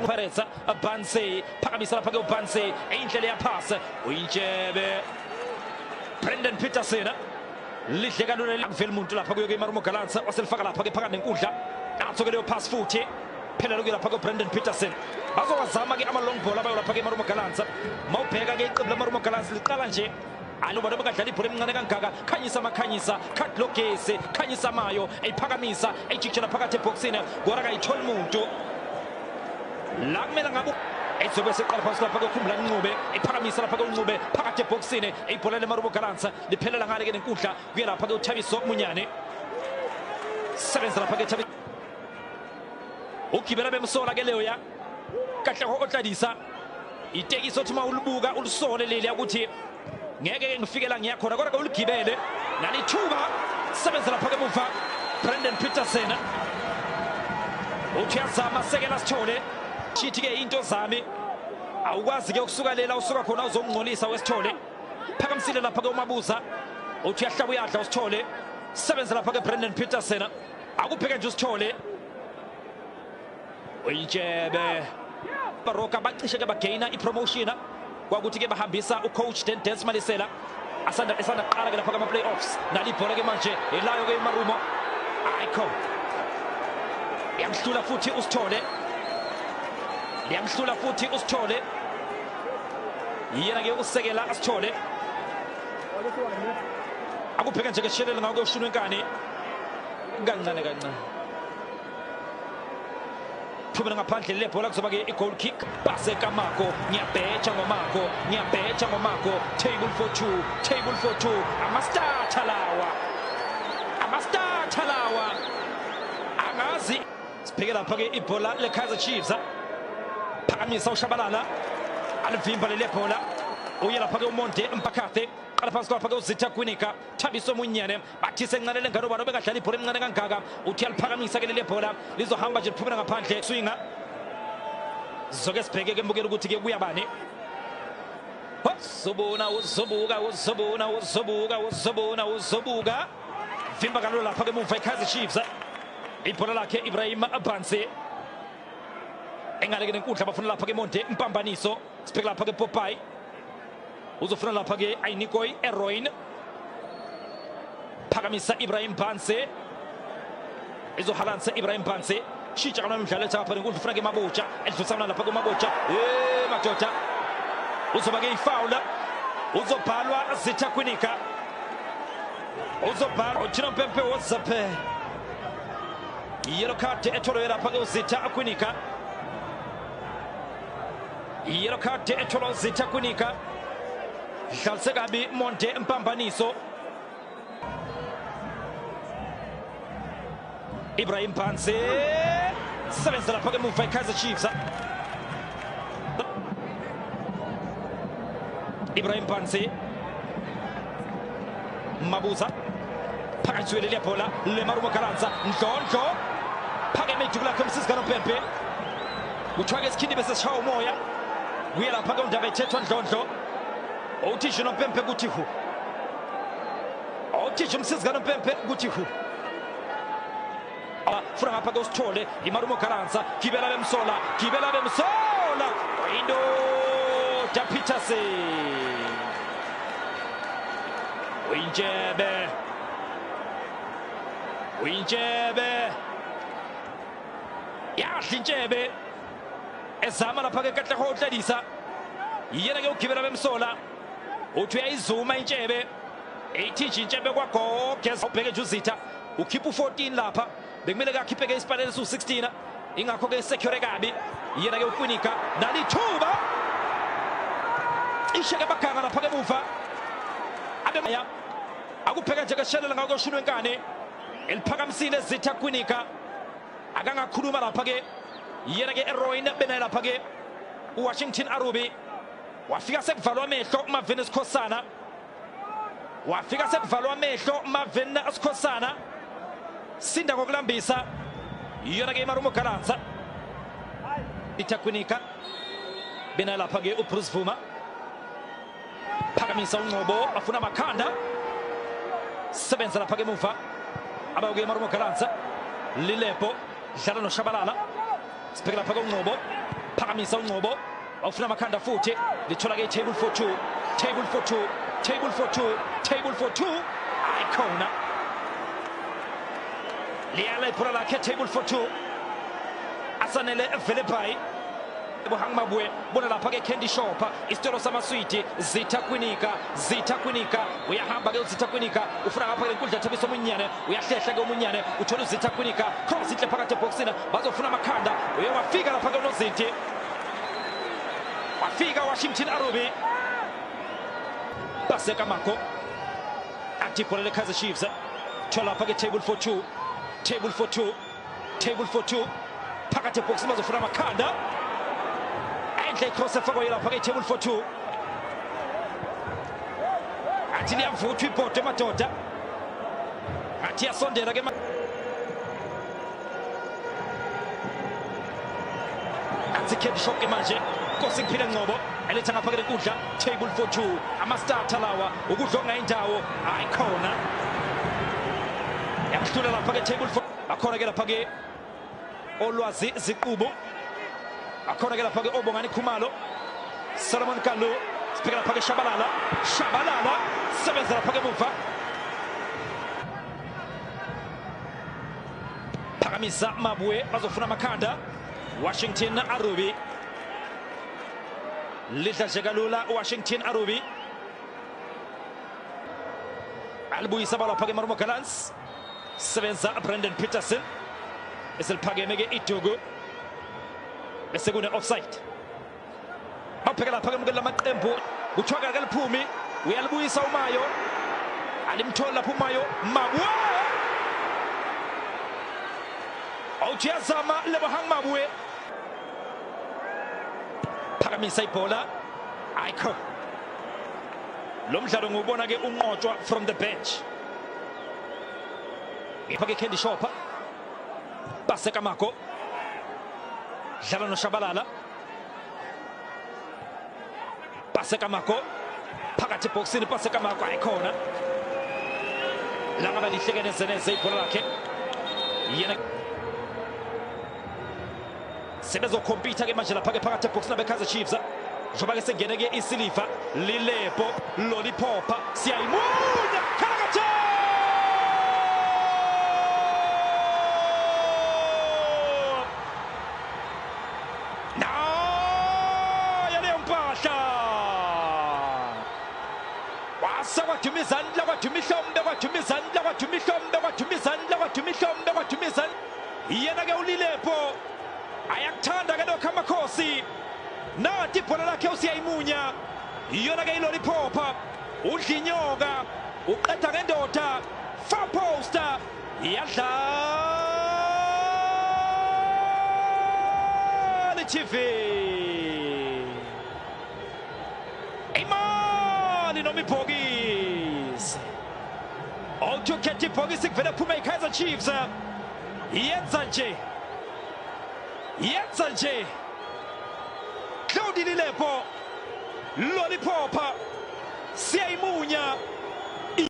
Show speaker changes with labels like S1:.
S1: Pereza Bansi phakamisa lapha ke uBansi indlela yaphasa uyintshebe Brendan Peterson lidle kalula akuvela umuntu lapha kuyo ke Marumo Gallants waselifaka lapha ke phakathi nenkundla athoke leyo pass futhi phela lokho lapha kuBrendan Peterson bazowazama ke ama long ball abayo lapha ke Marumo Gallants mawubheka ke iqembu laMarumo Gallants liqala nje aloba noma kadlala ibhola emncane kangaka khanyisa khadlogesi khanyisa mayo ayiphakamisa ayijikjela phakathi eboxini kodwa akayithola umuntu la kumele ngabe ezobe seqala phansi lapha kokhumbula Ncube iphakamisa lapha koNcube phakathi eboxini ibhola leMarumo Gallants liphelela ngale ke nenkundla kuye lapha ke uThabiso Munyane sebenza lapha ke Thabiso ukibela bemsola ke leyo ya kahle ho otladisa itekiso othi mawulibuka ulisole leli ukuthi ngeke ngifikela ngiyakhona kodwa uligibele nalithuba sebenza lapha ke muva Brendan Peterson uthi yazama sekela sithole shithi ke into zami awukwazi ke ukusuka lela usuka khona uzongcolisa wesithole phakamisile lapha ke uMabuza uthi yahlaba uyadla usithole sebenza lapha ke Brendan Peterson akupheke nje usithole uyintshebe baroka bacishe ke bagaina ipromotion kwakuthi ke bahambisa ucoach Dennis Malisela asanda qala ke lapha kuma playoffs nalibhola ke manje elayo ke Marumo ayikho yamhlula futhi usithole liyamhlula futhi usithole yena ke usekela asithole akupheka nje ke shelele ngawo ke ushunwe inkani kancane phumela ngaphandle lebhola kuzoba ke igoal kick base kaMako ngiyabheja ngomako table for two amastarter lawa angazi sibheke lapha ke ibhola leKaizer Chiefs phakamisa uShabalala alivimba leli bhola uye lapha ke uMonde Mpakathe qala phansi lapha ke uZitha Kwinika Thabiso Munyane bathi sencane lengane ubani bengadlala ibhola emncane kangaka uthi aliphakamisa ke leli bhola lizohamba nje liphumela ngaphandle swinga zoke sibheke ke mbukela ukuthi ke kuyabani uzobuka vimba kalula lapha ke muva iKaizer Chiefs ibhola lakhe Ibrahim Bansi engale ke nenkundla bafuna lapha ke Monte Mpambaniso sibheka lapha ke Popeye uzofuna lapha ke Ainikoy Eroin phakamisa Ibrahim Bansi izohalansa Ibrahim Bansi shitsha kana umdlalo lapha nenkundla ufuna ke Maboja elidlulisana lapha ke Maboja madoda uzoba ke ifoul uzobhalwa Zitha Kwinika uzobhalwa uThino Mpempe wozaphe yellow card etholwe lapha ke uZitha Kwinika yellow card etholwa uZitha Kwinika dlalise kabi Monte Mpambaniso Ibrahim Bansi sebenza lapha ke muva iKaizer Chiefs Ibrahim Bansi Mabuza phakathi leli bhola leMarumo Gallants Ndlondlo phakeme ijula komsizana Mpempe kuthiwa ke isikhindi bese sishaya umoya kuye lapha ke undaba ethethwa Ndlondlo uthi Juno Mpempe kuthi hu uthi umsizana Mpempe kuthi hu funa ngapha ke usithole iMarumo Gallants gibela bemsola indo Peterson uyintshebe yahle intshebe ezama lapha ke kahle hotladisa yena ke ugibela bemsola uthi uyayizuma intshebe ethi nje intshebe kwaGogeza ubheke nje uZitha ukhipha u14 lapha bekumele ke akhiphe ke isipalele su16 ingakho ke secure kabi yena ke uKwinika nalithuba isheke baganga lapha ke muva abemaya akupheka nje ke shelele ngawo koshunwe inkani eliphakamisile Zitha Kwinika akangakhuluma lapha ke yena ke Eroin bena lapha ke uWashington Arubi wafika sekuvalwa amehlo uMaveni Sikhosana sinda ngokulambisa yena ke iMarumo Gallants Zitha Kwinika bena lapha ke uBruce Vuma phakamisa uNqobo bafuna amakhanda sebenza lapha ke muva abayo ke Marumo Gallants Lilepo dlala noShabalala sibheka lapha koNqobo phakamisa uNgcobo awufuna amakhanda futhi lithola ke table for 2 table for 2 table for 2 table for 2 ayikhona liyala iphula lakhe table for 2 asanele vele bhayi Bohang Mabwe bona lapha ke Candy Shop isitolo samaswiti Zitha Kwinika uyahamba ke uZitha Kwinika ufuna ngapha ke inkundla Thabiso Munyane uyahlehla ke uMunyane uthola uZitha Kwinika cross inhle phakathi eboxini bazofuna amakhanda uye wafika lapha ke uNozinti wafika Washington Arubi Paseka Mako atipolele Kaizer Chiefs thola lapha ke table for 2 phakathi eboxini bazofuna amakhanda cross efakwa lapha ke table for 2 athi liyavuthwa ibhodo emadoda athi yasondela ke athi Candy Shop ke manje Nkosi Ngiphile Ngcobo eletha ngapha ke lenkundla table for 2 ama-starter lawa ukudla ongayindawo ayikhona yakuhlula lapha ke table for akhona ke lapha ke Olwazi Ziqubo akhona ke lapha ke Obongani Khumalo Solomon Kalu sibheka lapha ke Shabalala sebenza lapha ke muva Phakamisa Mabwe bazofuna amakhanda Washington Arubi lidla jekalula Washington Arubi alibuyisa lapha ke Marumo Gallants sebenza Brendan Peterson eseliphakeme ke iDugu bese kune offside bapheka lapha ke mukela amaqembu kuthwaka ke liphumi uyalibuyisa uMayo alimthola lapha uMayo Mabwe awujiyazama Lebohang Mabwe phakamisa ibhola ayikho lo mdlalo ngubona ke unqotshwa from the bench ngipha ke Candy Shop Paseka Mako dlala noShabalala Paseka Mako phakathi eboxini Paseka Mako ayikhona la ngaba lihlekeneze ibhola lakhe yena sebezokompita ke manje lapha ke phakathi eboxini beKaizer Chiefs njoba ke sengene ke iSiliva Lilepo Lollipop siyayimunya Khalakatha kwaDumizan yena ke uLilepo ayakuthanda ke lokho amakhosi nathi ibhola lakhe usiyayimunya yona ke iLollipop udlinyoka uqeda ngendoda far poster yadlala TV imali noma ibhokisi awuthukhethe ibhokisi kuvele phuma iKaizer Chiefs yenza nje Claude Lilepo Lollipop siyayimunya